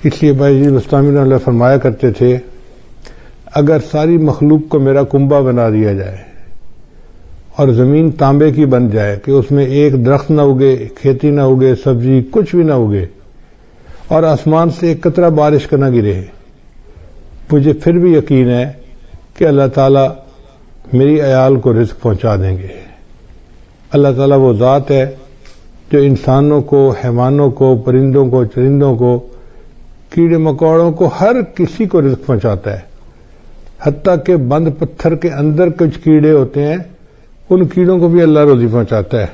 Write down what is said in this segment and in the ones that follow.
اس لیے بھائی جی مستعمل اللہ فرمایا کرتے تھے اگر ساری مخلوق کو میرا کنبہ بنا دیا جائے اور زمین تانبے کی بن جائے کہ اس میں ایک درخت نہ اگے، کھیتی نہ اگے، سبزی کچھ بھی نہ اگے، اور آسمان سے ایک قطرہ بارش کا نہ گرے، مجھے پھر بھی یقین ہے کہ اللہ تعالیٰ میری عیال کو رزق پہنچا دیں گے۔ اللہ تعالیٰ وہ ذات ہے جو انسانوں کو، حیوانوں کو، پرندوں کو، چرندوں کو، کیڑے مکوڑوں کو، ہر کسی کو رزق پہنچاتا ہے، حتیٰ کہ بند پتھر کے اندر کچھ کیڑے ہوتے ہیں ان کیڑوں کو بھی اللہ روزی پہنچاتا ہے۔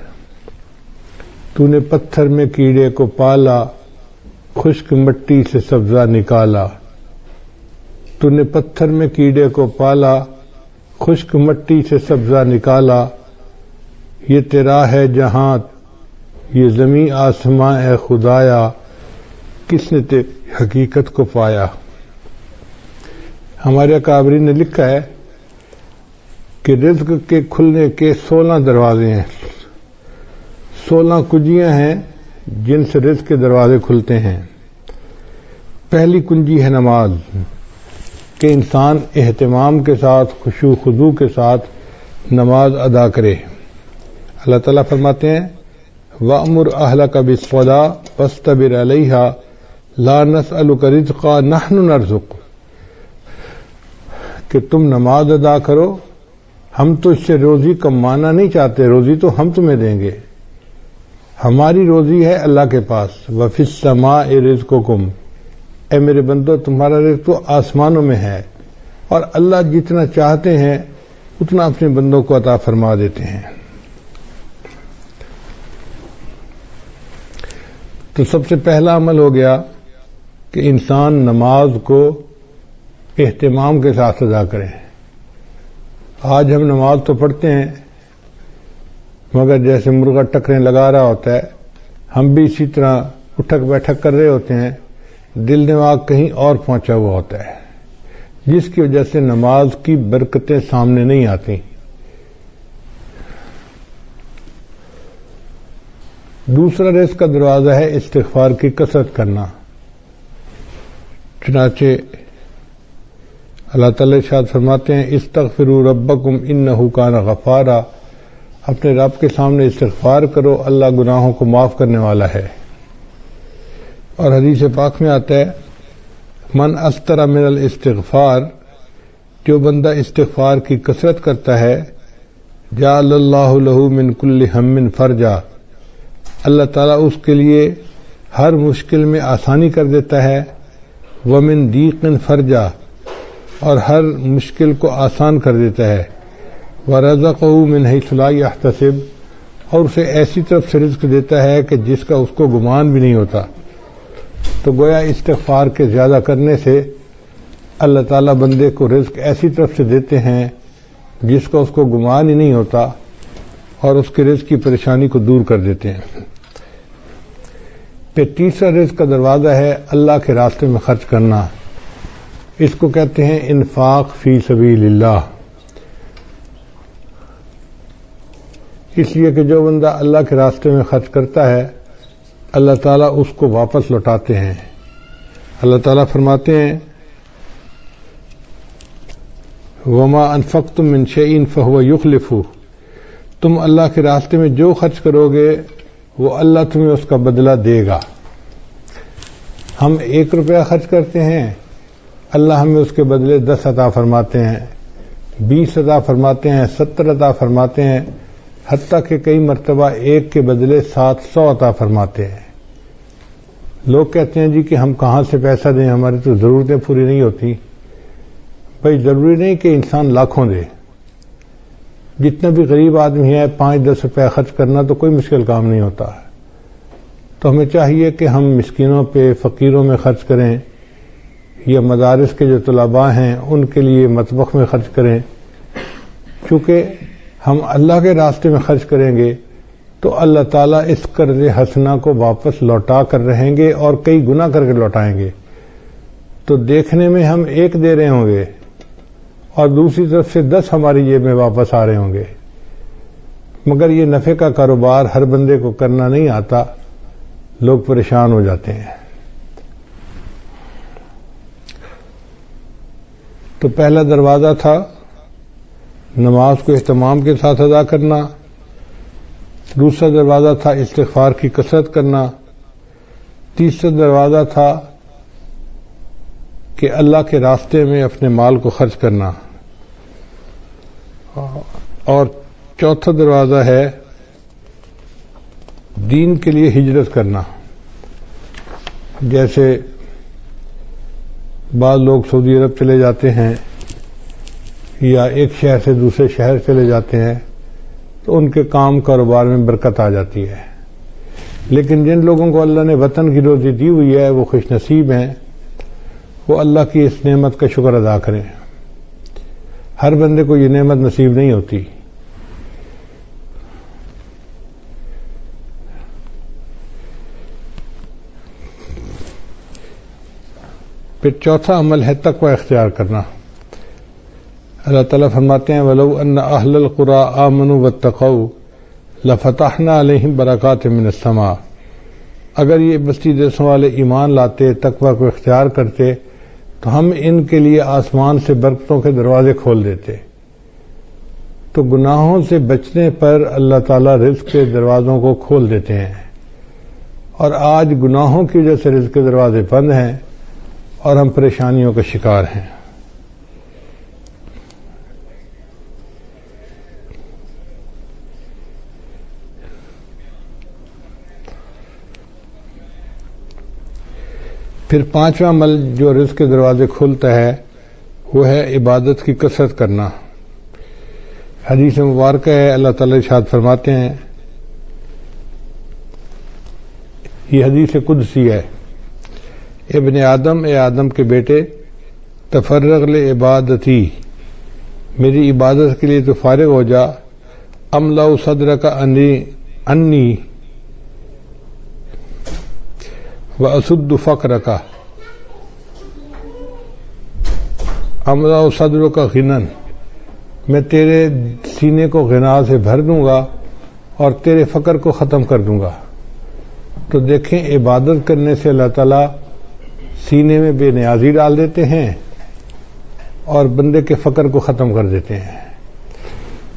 تو نے پتھر میں کیڑے کو پالا، خشک مٹی سے سبزہ نکالا۔ تو نے پتھر میں کیڑے کو پالا، خشک مٹی سے سبزہ نکالا، یہ تیرا ہے جہاں یہ زمین آسماں اے خدایا، کس نے تیری حقیقت کو پایا۔ ہمارے اکابری نے لکھا ہے کہ رزق کے کھلنے کے 16 دروازے ہیں، 16 کنجیاں ہیں جن سے رزق کے دروازے کھلتے ہیں۔ پہلی کنجی ہے نماز، کہ انسان اہتمام کے ساتھ، خشوع خضوع کے ساتھ نماز ادا کرے۔ اللہ تعالیٰ فرماتے ہیں وَأْمُرْ أَهْلَكَ بِالصَّلَاةِ وَاصْطَبِرْ عَلَيْهَا لَا نَسْأَلُكَ رِزْقًا نَحْنُ نَرْزُقُكَ، کہ تم نماز ادا کرو، ہم تو اس سے روزی کمانا نہیں چاہتے، روزی تو ہم تمہیں دیں گے، ہماری روزی ہے اللہ کے پاس۔ وَفِي السَّمَاءِ رِزْقُكُمْ، اے میرے بندو تمہارا رزق تو آسمانوں میں ہے، اور اللہ جتنا چاہتے ہیں اتنا اپنے بندوں کو عطا فرما دیتے ہیں۔ تو سب سے پہلا عمل ہو گیا کہ انسان نماز کو اہتمام کے ساتھ ادا کرے۔ آج ہم نماز تو پڑھتے ہیں مگر جیسے مرغا ٹکریں لگا رہا ہوتا ہے، ہم بھی اسی طرح اٹھک بیٹھک کر رہے ہوتے ہیں، دل دماغ کہیں اور پہنچا ہوا ہوتا ہے، جس کی وجہ سے نماز کی برکتیں سامنے نہیں آتی۔ دوسرا رزق کا دروازہ ہے استغفار کی کثرت کرنا۔ چنانچہ اللہ تعالی ارشاد فرماتے ہیں استغفروا ربکم انہ کان غفارا، اپنے رب کے سامنے استغفار کرو، اللہ گناہوں کو معاف کرنے والا ہے۔ اور حدیث پاک میں آتا ہے من استر من الاستغفار، جو بندہ استغفار کی کثرت کرتا ہے جعل اللہ لہ من کل ہم فرجا، اللہ تعالیٰ اس کے لیے ہر مشکل میں آسانی کر دیتا ہے، ومن ضیق فرجا، اور ہر مشکل کو آسان کر دیتا ہے، ورزقہ من حیث لا یحتسب، اور اسے ایسی طرف سے رزق دیتا ہے کہ جس کا اس کو گمان بھی نہیں ہوتا۔ تو گویا استغفار کے زیادہ کرنے سے اللہ تعالیٰ بندے کو رزق ایسی طرف سے دیتے ہیں جس کا اس کو گمان ہی نہیں ہوتا، اور اس کے رزق کی پریشانی کو دور کر دیتے ہیں۔ پھر تیسرا رزق کا دروازہ ہے اللہ کے راستے میں خرچ کرنا، اس کو کہتے ہیں انفاق فی سبیل اللہ۔ اس لیے کہ جو بندہ اللہ کے راستے میں خرچ کرتا ہے اللہ تعالیٰ اس کو واپس لوٹاتے ہیں۔ اللہ تعالیٰ فرماتے ہیں وما انفقتم من شیء فهو یخلفہ، تم اللہ کے راستے میں جو خرچ کرو گے وہ اللہ تمہیں اس کا بدلہ دے گا۔ ہم 1 روپیہ خرچ کرتے ہیں، اللہ ہمیں اس کے بدلے 10 عطا فرماتے ہیں، 20 عطا فرماتے ہیں، 70 عطا فرماتے ہیں، حتیٰ کہ کئی مرتبہ 1 کے بدلے 700 عطا فرماتے ہیں۔ لوگ کہتے ہیں جی کہ ہم کہاں سے پیسہ دیں، ہماری تو ضرورتیں پوری نہیں ہوتی۔ بھائی ضروری نہیں کہ انسان لاکھوں دے، جتنا بھی غریب آدمی ہے 5-10 روپے خرچ کرنا تو کوئی مشکل کام نہیں ہوتا۔ تو ہمیں چاہیے کہ ہم مسکینوں پہ، فقیروں میں خرچ کریں، یا مدارس کے جو طلباء ہیں ان کے لیے مطبخ میں خرچ کریں۔ چونکہ ہم اللہ کے راستے میں خرچ کریں گے تو اللہ تعالیٰ اس قرض حسنہ کو واپس لوٹا کر رہیں گے اور کئی گنا کر کے لوٹائیں گے۔ تو دیکھنے میں ہم 1 دے رہے ہوں گے اور دوسری طرف سے 10 ہماری جیب میں واپس آ رہے ہوں گے، مگر یہ نفع کا کاروبار ہر بندے کو کرنا نہیں آتا، لوگ پریشان ہو جاتے ہیں۔ تو پہلا دروازہ تھا نماز کو اہتمام کے ساتھ ادا کرنا، دوسرا دروازہ تھا استغفار کی کثرت کرنا، تیسرا دروازہ تھا کہ اللہ کے راستے میں اپنے مال کو خرچ کرنا، اور چوتھا دروازہ ہے دین کے لیے ہجرت کرنا۔ جیسے بعض لوگ سعودی عرب چلے جاتے ہیں یا ایک شہر سے دوسرے شہر چلے جاتے ہیں تو ان کے کام کاروبار میں برکت آ جاتی ہے، لیکن جن لوگوں کو اللہ نے وطن کی روزی دی ہوئی ہے وہ خوش نصیب ہیں، وہ اللہ کی اس نعمت کا شکر ادا کریں۔ ہر بندے کو یہ نعمت نصیب نہیں ہوتی۔ پھر چوتھا عمل ہے تقوی اختیار کرنا۔ اللہ تعالیٰ فرماتے ہیں وَلَوْ أَنَّ أَهْلَ الْقُرَىٰ آمَنُوا وَاتَّقَوْا لَفَتَحْنَا عَلَيْهِمْ بَرَكَاتٍ مِّنَ السَّمَاءِ، اگر یہ بستی دیسوں والے ایمان لاتے، تقوی کو اختیار کرتے تو ہم ان کے لیے آسمان سے برکتوں کے دروازے کھول دیتے۔ تو گناہوں سے بچنے پر اللہ تعالیٰ رزق کے دروازوں کو کھول دیتے ہیں، اور آج گناہوں کی وجہ سے رزق کے دروازے بند ہیں اور ہم پریشانیوں کا شکار ہیں۔ پھر پانچواں عمل جو رزق کے دروازے کھولتا ہے وہ ہے عبادت کی کثرت کرنا۔ حدیث مبارکہ ہے، اللہ تعالیٰ ارشاد فرماتے ہیں، یہ حدیث قدسی ہے، ابن آدم، اے آدم کے بیٹے، تفرغ لعبادتی، میری عبادت کے لیے تو فارغ ہو جا، املا صدرک انی واسد فقرک، املا صدرک غنن، میں تیرے سینے کو غنا سے بھر دوں گا اور تیرے فقر کو ختم کر دوں گا۔ تو دیکھیں عبادت کرنے سے اللہ تعالیٰ سینے میں بے نیازی ڈال دیتے ہیں اور بندے کے فقر کو ختم کر دیتے ہیں۔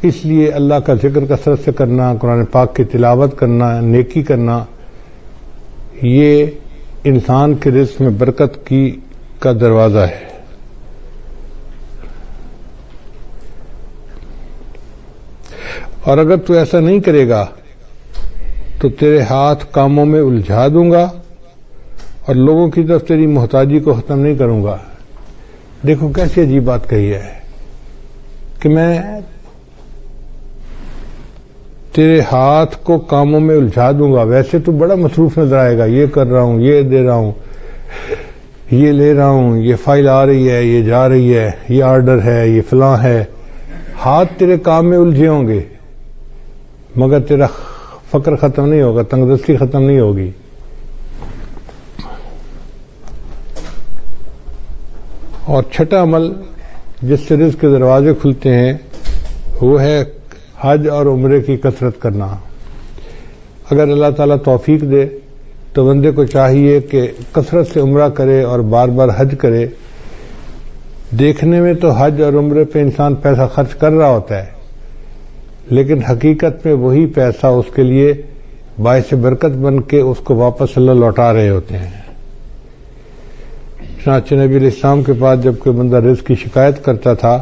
اس لیے اللہ کا ذکر کثرت سے کرنا، قرآن پاک کی تلاوت کرنا، نیکی کرنا، یہ انسان کے رزق میں برکت کا دروازہ ہے۔ اور اگر تو ایسا نہیں کرے گا تو تیرے ہاتھ کاموں میں الجھا دوں گا اور لوگوں کی طرف تیری محتاجی کو ختم نہیں کروں گا۔ دیکھو کیسی عجیب بات کہی ہے کہ میں تیرے ہاتھ کو کاموں میں الجھا دوں گا، ویسے تو بڑا مصروف نظر آئے گا، یہ کر رہا ہوں، یہ دے رہا ہوں، یہ لے رہا ہوں، یہ فائل آ رہی ہے، یہ جا رہی ہے، یہ آرڈر ہے، یہ فلاں ہے، ہاتھ تیرے کام میں الجھے ہوں گے، مگر تیرا فقر ختم نہیں ہوگا، تنگدستی ختم نہیں ہوگی۔ اور چھٹا عمل جس سے رزق کے دروازے کھلتے ہیں وہ ہے حج اور عمرے کی کثرت کرنا۔ اگر اللہ تعالیٰ توفیق دے تو بندے کو چاہیے کہ کثرت سے عمرہ کرے اور بار بار حج کرے۔ دیکھنے میں تو حج اور عمرے پہ انسان پیسہ خرچ کر رہا ہوتا ہے، لیکن حقیقت میں وہی پیسہ اس کے لیے باعث برکت بن کے اس کو واپس اللہ لوٹا رہے ہوتے ہیں۔ چنانچہ نبی علیہ السلام کے پاس جب کوئی بندہ رزق کی شکایت کرتا تھا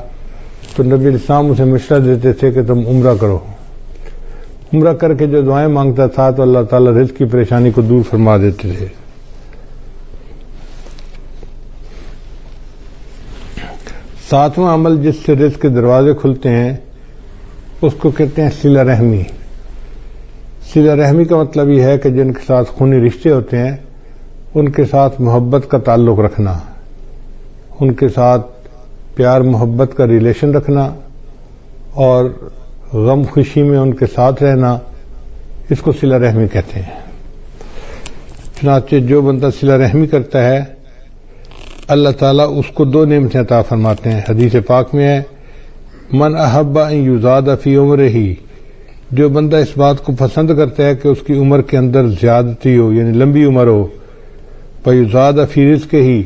تو نبی علیہ السلام اسے مشورہ دیتے تھے کہ تم عمرہ کرو۔ عمرہ کر کے جو دعائیں مانگتا تھا تو اللہ تعالیٰ رزق کی پریشانی کو دور فرما دیتے تھے۔ ساتواں عمل جس سے رزق کے دروازے کھلتے ہیں اس کو کہتے ہیں صلہ رحمی۔ صلہ رحمی کا مطلب یہ ہے کہ جن کے ساتھ خونی رشتے ہوتے ہیں ان کے ساتھ محبت کا تعلق رکھنا، ان کے ساتھ پیار محبت کا ریلیشن رکھنا اور غم خوشی میں ان کے ساتھ رہنا، اس کو صلہ رحمی کہتے ہیں۔ چنانچہ جو بندہ صلہ رحمی کرتا ہے اللہ تعالیٰ اس کو دو نعمتیں عطا فرماتے ہیں۔ حدیث پاک میں ہے من احب ان یزاد فی عمرہ، جو بندہ اس بات کو پسند کرتا ہے کہ اس کی عمر کے اندر زیادتی ہو، یعنی لمبی عمر ہو، فیزاد فی رزق ہی،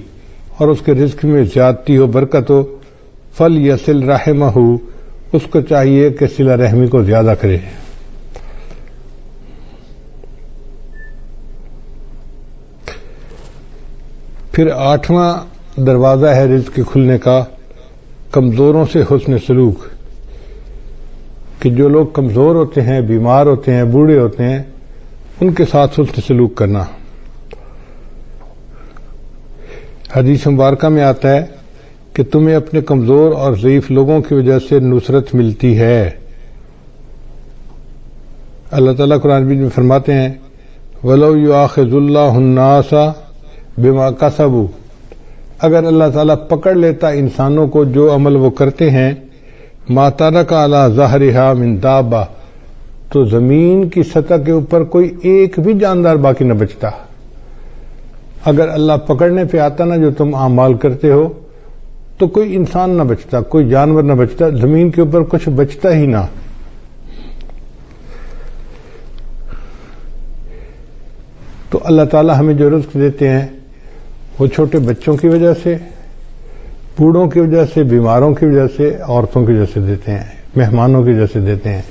اور اس کے رزق میں زیادتی ہو، برکت ہو، فَلْيَصِلْ رَحِمَهُ، اس کو چاہیے کہ صلہ رحمی کو زیادہ کرے۔ پھر 8واں دروازہ ہے رزق کے کھلنے کا، کمزوروں سے حسن سلوک، کہ جو لوگ کمزور ہوتے ہیں، بیمار ہوتے ہیں، بوڑھے ہوتے ہیں، ان کے ساتھ حسن سلوک کرنا۔ حدیث مبارکہ میں آتا ہے کہ تمہیں اپنے کمزور اور ضعیف لوگوں کی وجہ سے نصرت ملتی ہے۔ اللہ تعالیٰ قرآن مجید میں فرماتے ہیں وَلَوْ يُؤَاخِذُ اللَّهُ النَّاسَ بِمَا كَسَبُوا، اگر اللہ تعالیٰ پکڑ لیتا انسانوں کو جو عمل وہ کرتے ہیں، مَا تَرَكَ عَلَى ظَهْرِهَا مِن دَابَّةٍ، تو زمین کی سطح کے اوپر کوئی ایک بھی جاندار باقی نہ بچتا۔ اگر اللہ پکڑنے پہ آتا نا جو تم اعمال کرتے ہو، تو کوئی انسان نہ بچتا، کوئی جانور نہ بچتا، زمین کے اوپر کچھ بچتا ہی نہ۔ تو اللہ تعالیٰ ہمیں جو رزق دیتے ہیں وہ چھوٹے بچوں کی وجہ سے، بوڑھوں کی وجہ سے، بیماروں کی وجہ سے، عورتوں کی وجہ سے دیتے ہیں، مہمانوں کی وجہ سے دیتے ہیں۔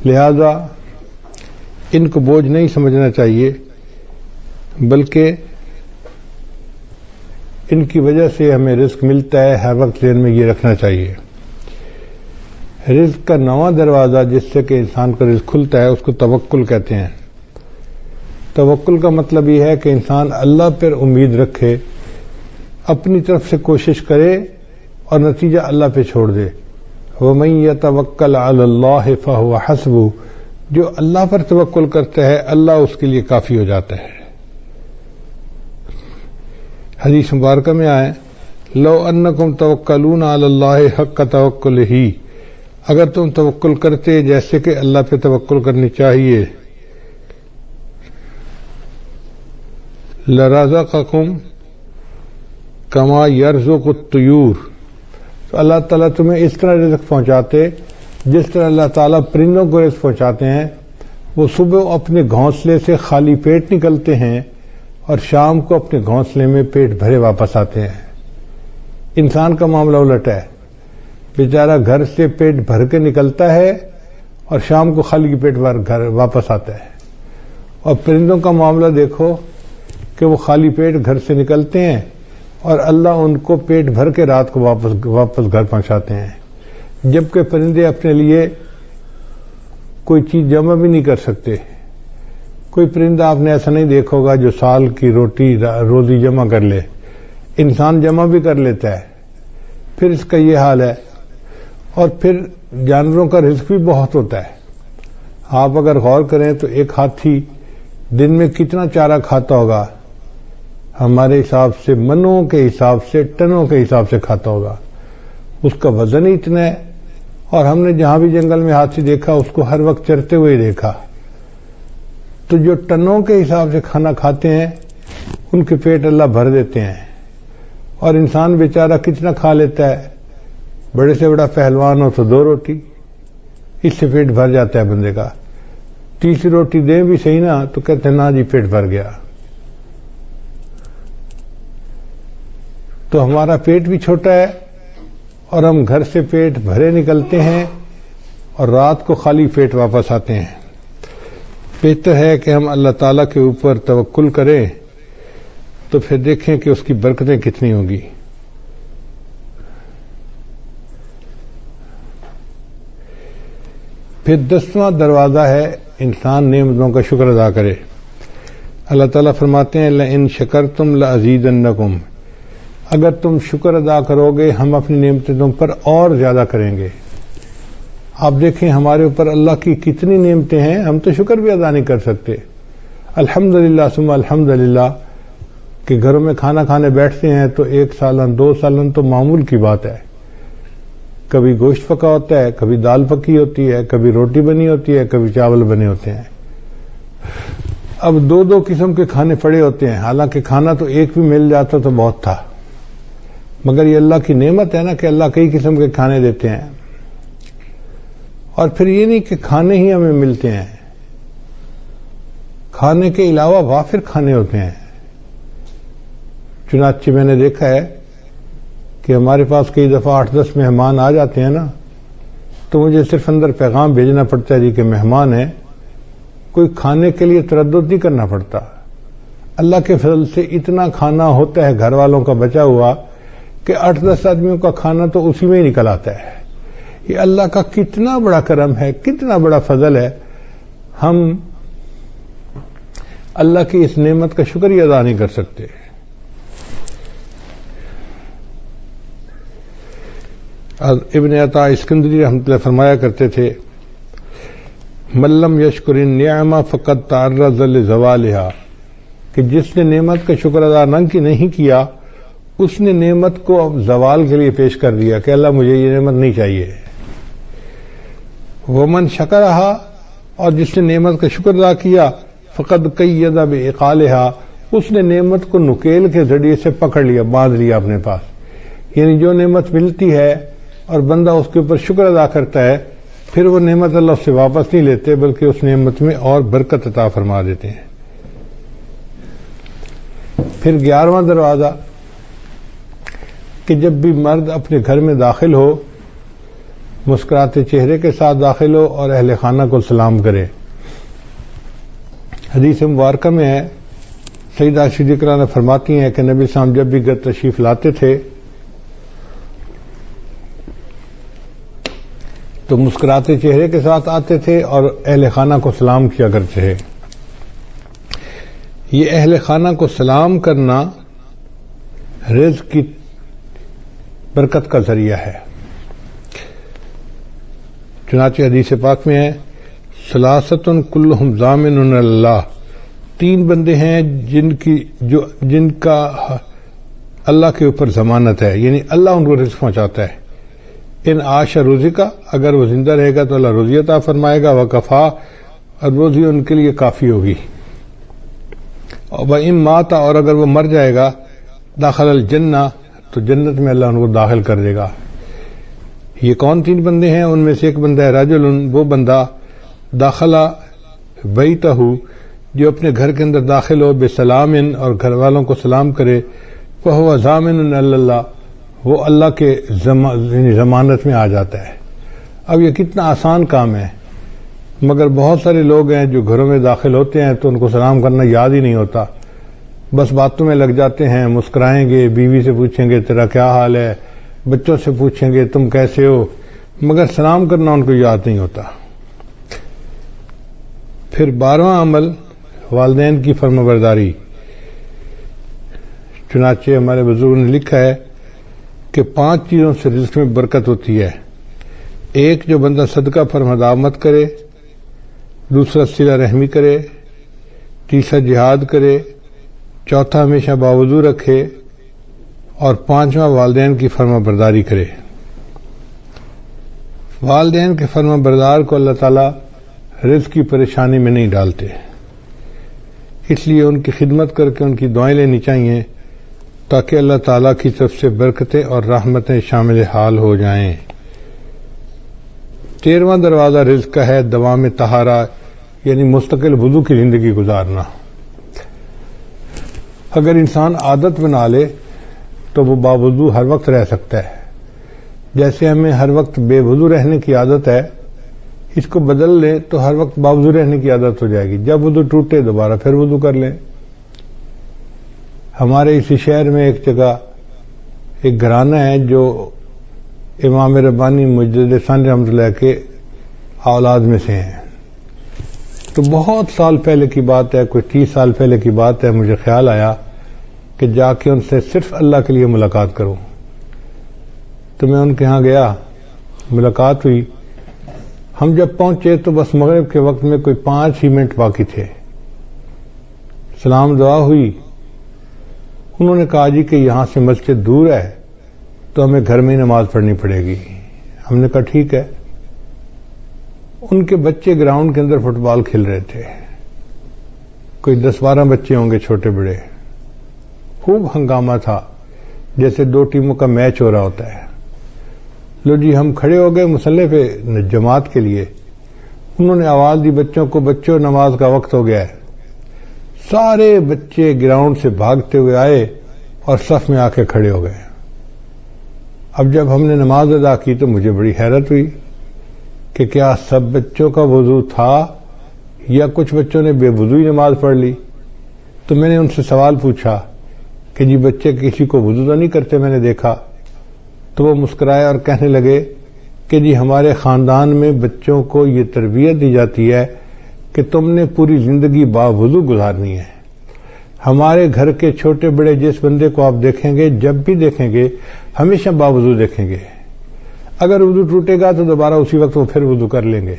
لہذا ان کو بوجھ نہیں سمجھنا چاہیے، بلکہ ان کی وجہ سے ہمیں رزق ملتا ہے، ہر وقت ذہن میں یہ رکھنا چاہیے۔ رزق کا 9واں دروازہ جس سے کہ انسان کا رزق کھلتا ہے اس کو توکل کہتے ہیں۔ توکل کا مطلب یہ ہے کہ انسان اللہ پر امید رکھے، اپنی طرف سے کوشش کرے اور نتیجہ اللہ پہ چھوڑ دے۔ وَمَن يَتَوَكَّلْ عَلَى اللَّهِ فَهُوَ حَسْبُهُ، جو اللہ پر توکل کرتا ہے اللہ اس کے لیے کافی ہو جاتا ہے۔ حدیث مبارکہ میں آئے لو انکم توکلون علی اللہ حق توکلہ، اگر تم توکل کرتے جیسے کہ اللہ پہ توکل کرنی چاہیے، لرزقکم کما یرزق الطیور، تو اللہ تعالیٰ تمہیں اس طرح رزق پہنچاتے جس طرح اللہ تعالیٰ پرندوں کو رزق پہنچاتے ہیں۔ وہ صبح اپنے گھونسلے سے خالی پیٹ نکلتے ہیں اور شام کو اپنے گھونسلے میں پیٹ بھرے واپس آتے ہیں۔ انسان کا معاملہ الٹ ہے، بیچارہ گھر سے پیٹ بھر کے نکلتا ہے اور شام کو خالی پیٹ گھر واپس آتا ہے۔ اور پرندوں کا معاملہ دیکھو کہ وہ خالی پیٹ گھر سے نکلتے ہیں اور اللہ ان کو پیٹ بھر کے رات کو واپس گھر پہنچاتے ہیں، جبکہ پرندے اپنے لیے کوئی چیز جمع بھی نہیں کر سکتے۔ کوئی پرندہ آپ نے ایسا نہیں دیکھا ہوگا جو سال کی روزی جمع کر لے، انسان جمع بھی کر لیتا ہے، پھر اس کا یہ حال ہے۔ اور پھر جانوروں کا رزق بھی بہت ہوتا ہے۔ آپ اگر غور کریں تو ایک ہاتھی دن میں کتنا چارہ کھاتا ہوگا؟ ہمارے حساب سے منوں کے حساب سے، ٹنوں کے حساب سے کھاتا ہوگا۔ اس کا وزن ہی اتنا ہے، اور ہم نے جہاں بھی جنگل میں ہاتھی دیکھا اس کو ہر وقت چرتے ہوئے دیکھا۔ تو جو ٹنوں کے حساب سے کھانا کھاتے ہیں ان کے پیٹ اللہ بھر دیتے ہیں، اور انسان بیچارہ کتنا کھا لیتا ہے؟ بڑے سے بڑا پہلوان ہو تو 2 روٹی، اس سے پیٹ بھر جاتا ہے بندے کا۔ تیسری روٹی دیں بھی صحیح نا تو کہتے ہیں نا جی پیٹ بھر گیا۔ تو ہمارا پیٹ بھی چھوٹا ہے اور ہم گھر سے پیٹ بھرے نکلتے ہیں اور رات کو خالی پیٹ واپس آتے ہیں۔ بہتر ہے کہ ہم اللہ تعالیٰ کے اوپر توکل کریں، تو پھر دیکھیں کہ اس کی برکتیں کتنی ہوں گی۔ پھر 10واں دروازہ ہے انسان نعمتوں کا شکر ادا کرے۔ اللہ تعالیٰ فرماتے ہیں لئن شکرتم لازیدنکم، اگر تم شکر ادا کرو گے ہم اپنی نعمتیں تم پر اور زیادہ کریں گے۔ آپ دیکھیں ہمارے اوپر اللہ کی کتنی نعمتیں ہیں، ہم تو شکر بھی ادا نہیں کر سکتے۔ الحمدللہ ثم الحمدللہ کہ گھروں میں کھانا کھانے بیٹھتے ہیں تو 1 سالن 2 سالن تو معمول کی بات ہے۔ کبھی گوشت پکا ہوتا ہے، کبھی دال پکی ہوتی ہے، کبھی روٹی بنی ہوتی ہے، کبھی چاول بنے ہوتے ہیں۔ اب 2 قسم کے کھانے پڑے ہوتے ہیں، حالانکہ کھانا تو ایک بھی مل جاتا تو بہت تھا، مگر یہ اللہ کی نعمت ہے نا کہ اللہ کئی قسم کے کھانے دیتے ہیں۔ اور پھر یہ نہیں کہ کھانے ہی ہمیں ملتے ہیں، کھانے کے علاوہ وافر کھانے ہوتے ہیں۔ چنانچہ میں نے دیکھا ہے کہ کہ ہمارے پاس کئی دفعہ 8-10 مہمان آ جاتے ہیں نا، تو مجھے صرف اندر پیغام بھیجنا پڑتا ہے جی کہ مہمان ہیں، کوئی کھانے کے لیے تردد نہیں کرنا پڑتا. اللہ کے فضل سے اتنا کھانا ہوتا ہے گھر والوں کا بچا ہوا کہ 8-10 آدمیوں کا کھانا تو اسی میں ہی نکل آتا ہے. یہ اللہ کا کتنا بڑا کرم ہے، کتنا بڑا فضل ہے. ہم اللہ کی اس نعمت کا شکریہ ادا نہیں کر سکتے. ابن عطا اسکندری رحمۃ اللہ فرمایا کرتے تھے، ملم یشکر النعمہ فقد تعرض لزوالہا، کہ جس نے نعمت کا شکر ادا نہیں کیا اس نے نعمت کو زوال کے لیے پیش کر دیا کہ اللہ مجھے یہ نعمت نہیں چاہیے. ومن شکرہا، اور جس نے نعمت کا شکر ادا کیا، فقد قید بعقالہا، اس نے نعمت کو نکیل کے ذریعے سے پکڑ لیا، باندھ لیا اپنے پاس. یعنی جو نعمت ملتی ہے اور بندہ اس کے اوپر شکر ادا کرتا ہے، پھر وہ نعمت اللہ اس سے واپس نہیں لیتے بلکہ اس نعمت میں اور برکت عطا فرما دیتے ہیں. پھر 11واں دروازہ کہ جب بھی مرد اپنے گھر میں داخل ہو مسکراتے چہرے کے ساتھ داخل ہو اور اہل خانہ کو سلام کرے. حدیث مبارکہ میں ہے، سیدہ صدیقہ نے فرماتی ہیں کہ نبی صاحب جب بھی گھر تشریف لاتے تھے تو مسکراتے چہرے کے ساتھ آتے تھے اور اہل خانہ کو سلام کیا کرتے تھے. یہ اہل خانہ کو سلام کرنا رزق کی برکت کا ذریعہ ہے. چنانچہ حدیث پاک میں ہے، ثلاثۃ کلہم ضامن اللہ، 3 بندے ہیں جن کا اللہ کے اوپر ضمانت ہے، یعنی اللہ ان کو رزق پہنچاتا ہے. ان عاش رزقا، اگر وہ زندہ رہے گا تو اللہ روزی عطا فرمائے گا، وکفا، اور روزی ان کے لیے کافی ہوگی. وَإِن مَاتَ، اور اگر وہ مر جائے گا، داخل الجنہ، تو جنت میں اللہ ان کو داخل کر دے گا. یہ کون 3 بندے ہیں؟ ان میں سے ایک بندہ ہے رجل، وہ بندہ داخلہ بیتہ، جو اپنے گھر کے اندر داخل ہو بسلام، اور گھر والوں کو سلام کرے، فہو ضامن اللہ، وہ اللہ کے ضمانت میں آ جاتا ہے. اب یہ کتنا آسان کام ہے، مگر بہت سارے لوگ ہیں جو گھروں میں داخل ہوتے ہیں تو ان کو سلام کرنا یاد ہی نہیں ہوتا، بس باتوں میں لگ جاتے ہیں. مسکرائیں گے، بیوی سے پوچھیں گے تیرا کیا حال ہے، بچوں سے پوچھیں گے تم کیسے ہو، مگر سلام کرنا ان کو یاد نہیں ہوتا. پھر 12واں عمل والدین کی فرمانبرداری. چنانچہ ہمارے بزرگوں نے لکھا ہے کہ 5 چیزوں سے رزق میں برکت ہوتی ہے. ایک، جو بندہ صدقہ فرمدامت کرے، دوسرا صلہ رحمی کرے، تیسرا جہاد کرے، چوتھا ہمیشہ باوضو رکھے، اور 5واں والدین کی فرمانبرداری کرے. والدین کے فرمانبردار کو اللہ تعالیٰ رزق کی پریشانی میں نہیں ڈالتے، اس لیے ان کی خدمت کر کے ان کی دعائیں لینی چاہیے تاکہ اللہ تعالیٰ کی طرف سے برکتیں اور رحمتیں شامل حال ہو جائیں. 13واں دروازہ رزق کا ہے دوام طہارہ، یعنی مستقل وضو کی زندگی گزارنا. اگر انسان عادت بنا لے تو وہ باوضو ہر وقت رہ سکتا ہے. جیسے ہمیں ہر وقت بے وضو رہنے کی عادت ہے، اس کو بدل لیں تو ہر وقت باوضو رہنے کی عادت ہو جائے گی. جب وضو ٹوٹے دوبارہ پھر وضو کر لیں. ہمارے اسی شہر میں ایک جگہ ایک گھرانہ ہے جو امام ربانی مجدد ثانی رحمۃ اللہ کے اولاد میں سے ہیں. تو بہت سال پہلے کی بات ہے، کوئی 30 سال پہلے کی بات ہے، مجھے خیال آیا کہ جا کے ان سے صرف اللہ کے لیے ملاقات کروں. تو میں ان کے ہاں گیا، ملاقات ہوئی. ہم جب پہنچے تو بس مغرب کے وقت میں کوئی 5 ہی منٹ باقی تھے. سلام دعا ہوئی. انہوں نے کہا جی کہ یہاں سے مسجد دور ہے تو ہمیں گھر میں ہی نماز پڑھنی پڑے گی. ہم نے کہا ٹھیک ہے. ان کے بچے گراؤنڈ کے اندر فٹ بال کھیل رہے تھے، کوئی 10-12 بچے ہوں گے چھوٹے بڑے. خوب ہنگامہ تھا، جیسے 2 ٹیموں کا میچ ہو رہا ہوتا ہے. لو جی ہم کھڑے ہو گئے مصلی پہ جماعت کے لیے. انہوں نے آواز دی بچوں کو، بچوں نماز کا وقت ہو گیا ہے. سارے بچے گراؤنڈ سے بھاگتے ہوئے آئے اور صف میں آ کے کھڑے ہو گئے. اب جب ہم نے نماز ادا کی تو مجھے بڑی حیرت ہوئی کہ کیا سب بچوں کا وضو تھا یا کچھ بچوں نے بے وضوئی نماز پڑھ لی. تو میں نے ان سے سوال پوچھا کہ جی بچے کسی کو وضو تو نہیں کرتے میں نے دیکھا. تو وہ مسکرائے اور کہنے لگے کہ جی ہمارے خاندان میں بچوں کو یہ تربیت دی جاتی ہے کہ تم نے پوری زندگی باوضو گزارنی ہے. ہمارے گھر کے چھوٹے بڑے جس بندے کو آپ دیکھیں گے جب بھی دیکھیں گے ہمیشہ باوضو دیکھیں گے. اگر وضو ٹوٹے گا تو دوبارہ اسی وقت وہ پھر وضو کر لیں گے.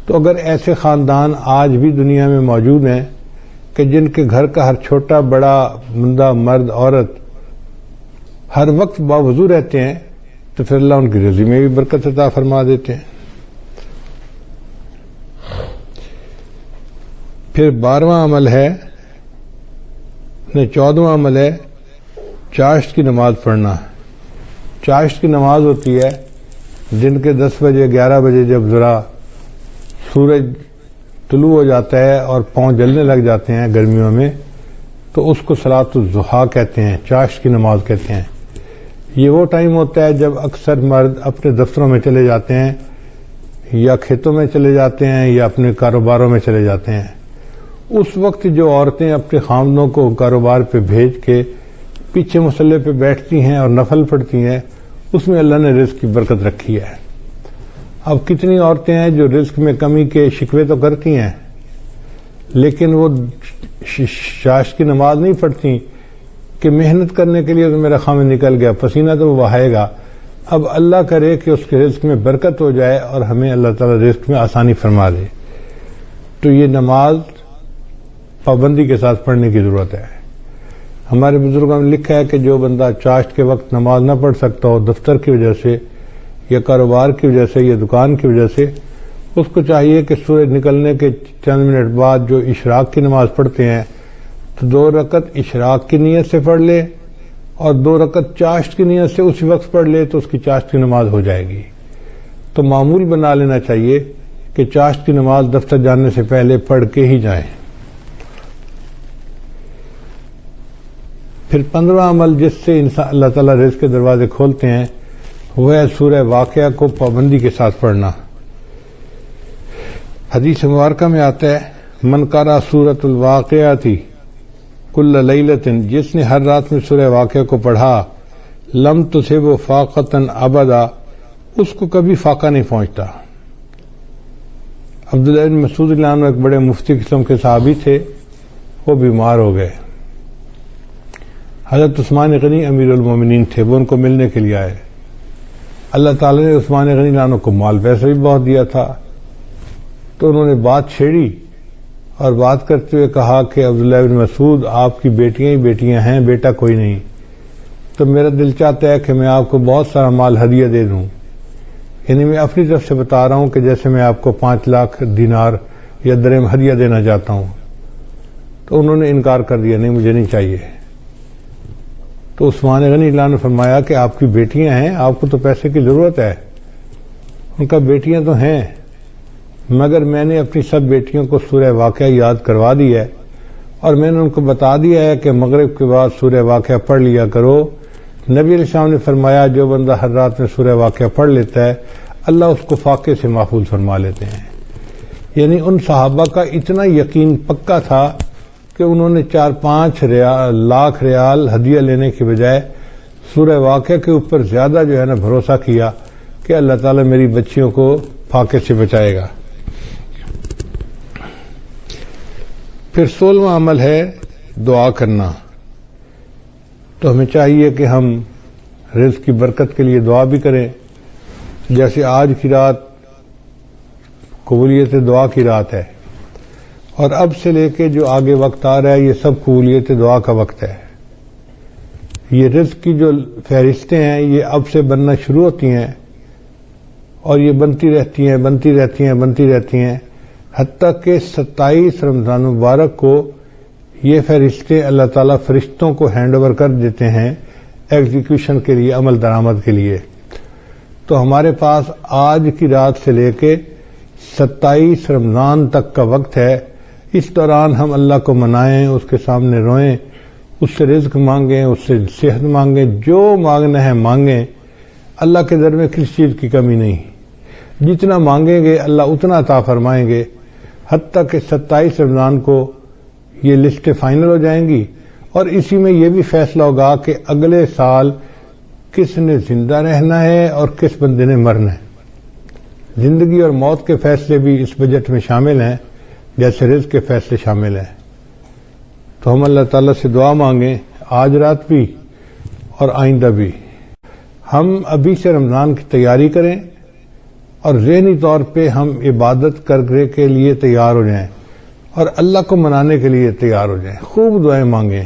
تو اگر ایسے خاندان آج بھی دنیا میں موجود ہیں کہ جن کے گھر کا ہر چھوٹا بڑا بندہ مرد عورت ہر وقت باوضو رہتے ہیں تو پھر اللہ ان کی رزق میں بھی برکت عطا فرما دیتے ہیں. پھر 12واں عمل ہے 14واں عمل ہے چاشت کی نماز پڑھنا. چاشت کی نماز ہوتی ہے دن کے 10 بجے 11 بجے جب ذرا سورج طلوع ہو جاتا ہے اور پاؤں جلنے لگ جاتے ہیں گرمیوں میں تو اس کو صلاۃ الضحیٰ کہتے ہیں, چاشت کی نماز کہتے ہیں. یہ وہ ٹائم ہوتا ہے جب اکثر مرد اپنے دفتروں میں چلے جاتے ہیں یا کھیتوں میں چلے جاتے ہیں یا اپنے کاروباروں میں چلے جاتے ہیں. اس وقت جو عورتیں اپنے خامدوں کو کاروبار پہ بھیج کے پیچھے مصلے پہ بیٹھتی ہیں اور نفل پڑھتی ہیں اس میں اللہ نے رزق کی برکت رکھی ہے. اب کتنی عورتیں ہیں جو رزق میں کمی کے شکوے تو کرتی ہیں لیکن وہ چاشت کی نماز نہیں پڑھتی کہ محنت کرنے کے لیے تو میرا خامد نکل گیا, پسینہ تو وہ بہائے گا. اب اللہ کرے کہ اس کے رزق میں برکت ہو جائے اور ہمیں اللہ تعالیٰ رزق میں آسانی فرما دے. تو یہ نماز پابندی کے ساتھ پڑھنے کی ضرورت ہے. ہمارے بزرگوں نے لکھا ہے کہ جو بندہ چاشت کے وقت نماز نہ پڑھ سکتا ہو دفتر کی وجہ سے یا کاروبار کی وجہ سے یا دکان کی وجہ سے, اس کو چاہیے کہ سورج نکلنے کے چند منٹ بعد جو اشراق کی نماز پڑھتے ہیں تو 2 رکعت اشراق کی نیت سے پڑھ لے اور 2 رکعت چاشت کی نیت سے اسی وقت پڑھ لے تو اس کی چاشت کی نماز ہو جائے گی. تو معمول بنا لینا چاہیے کہ چاشت کی نماز دفتر جانے سے پہلے پڑھ کے ہی جائیں. پھر 15واں عمل جس سے انسان اللہ تعالیٰ رزق کے دروازے کھولتے ہیں وہ ہے سورہ واقعہ کو پابندی کے ساتھ پڑھنا. حدیث مبارکہ میں آتا ہے من قرأ سورۃ الواقعہ کل لیلۃ, جس نے ہر رات میں سورہ واقعہ کو پڑھا لم تصبہ فاقۃ ابدا, اس کو کبھی فاقہ نہیں پہنچتا. عبداللہ بن مسعود رضی اللہ عنہ ایک بڑے مفتی قسم کے صحابی تھے, وہ بیمار ہو گئے. حضرت عثمان غنی امیر المومنین تھے, وہ ان کو ملنے کے لیے آئے. اللہ تعالی نے عثمان غنی رضی اللہ عنہ کو مال پیسہ بھی بہت دیا تھا تو انہوں نے بات چھیڑی اور بات کرتے ہوئے کہا کہ عبداللہ بن مسعود آپ کی بیٹیاں ہی بیٹیاں ہیں, بیٹا کوئی نہیں, تو میرا دل چاہتا ہے کہ میں آپ کو بہت سارا مال ہدیہ دے دوں. یعنی میں اپنی طرف سے بتا رہا ہوں کہ جیسے میں آپ کو 5 لاکھ دینار یا درہم ہدیہ دینا چاہتا ہوں. تو انہوں نے انکار کر دیا, نہیں مجھے نہیں چاہیے. تو عثمان غنی اللہ نے فرمایا کہ آپ کی بیٹیاں ہیں, آپ کو تو پیسے کی ضرورت ہے. ان کا بیٹیاں تو ہیں مگر میں نے اپنی سب بیٹیوں کو سورہ واقعہ یاد کروا دی ہے اور میں نے ان کو بتا دیا ہے کہ مغرب کے بعد سورہ واقعہ پڑھ لیا کرو. نبی علیہ السلام نے فرمایا جو بندہ ہر رات میں سورہ واقعہ پڑھ لیتا ہے اللہ اس کو فاقے سے محفوظ فرما لیتے ہیں. یعنی ان صحابہ کا اتنا یقین پکا تھا کہ انہوں نے 4-5 لاکھ ریال ہدیہ لینے کے بجائے سورہ واقعہ کے اوپر زیادہ جو ہے نا بھروسہ کیا کہ اللہ تعالیٰ میری بچیوں کو فاقے سے بچائے گا. پھر 16واں عمل ہے دعا کرنا. تو ہمیں چاہیے کہ ہم رزق کی برکت کے لیے دعا بھی کریں. جیسے آج کی رات قبولیت دعا کی رات ہے اور اب سے لے کے جو آگے وقت آ رہا ہے یہ سب قبولیت دعا کا وقت ہے. یہ رزق کی جو فہرستیں ہیں یہ اب سے بننا شروع ہوتی ہیں اور یہ بنتی رہتی ہیں بنتی رہتی ہیں بنتی رہتی ہیں حتیٰ کہ 27 رمضان مبارک کو یہ فہرستیں اللہ تعالیٰ فرشتوں کو ہینڈ اوور کر دیتے ہیں ایگزیکیوشن کے لیے, عمل درآمد کے لیے. تو ہمارے پاس آج کی رات سے لے کے 27 رمضان تک کا وقت ہے. اس دوران ہم اللہ کو منائیں, اس کے سامنے روئیں, اس سے رزق مانگیں, اس سے صحت مانگیں, جو مانگنا ہے مانگیں. اللہ کے در میں کسی چیز کی کمی نہیں. جتنا مانگیں گے اللہ اتنا عطا فرمائیں گے، حتیٰ کہ 27 رمضان کو یہ لسٹ فائنل ہو جائیں گی، اور اسی میں یہ بھی فیصلہ ہوگا کہ اگلے سال کس نے زندہ رہنا ہے اور کس بندے نے مرنا ہے. زندگی اور موت کے فیصلے بھی اس بجٹ میں شامل ہیں، جیسے رزق کے فیصلے شامل ہیں. تو ہم اللہ تعالیٰ سے دعا مانگیں آج رات بھی اور آئندہ بھی. ہم ابھی سے رمضان کی تیاری کریں اور ذہنی طور پہ ہم عبادت کرنے کے لیے تیار ہو جائیں اور اللہ کو منانے کے لیے تیار ہو جائیں. خوب دعائیں مانگیں.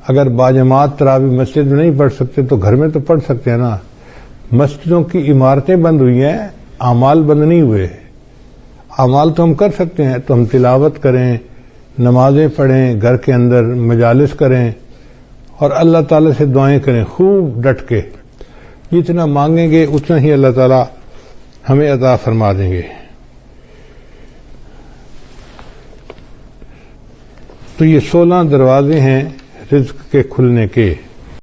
اگر باجماعت تراویح مسجد میں نہیں پڑھ سکتے تو گھر میں تو پڑھ سکتے ہیں نا. مسجدوں کی عمارتیں بند ہوئی ہیں، اعمال بند نہیں ہوئے. اعمال تو ہم کر سکتے ہیں، تو ہم تلاوت کریں، نمازیں پڑھیں، گھر کے اندر مجالس کریں اور اللہ تعالیٰ سے دعائیں کریں خوب ڈٹ کے. جتنا مانگیں گے اتنا ہی اللہ تعالیٰ ہمیں عطا فرما دیں گے. تو یہ 16 دروازے ہیں رزق کے کھلنے کے.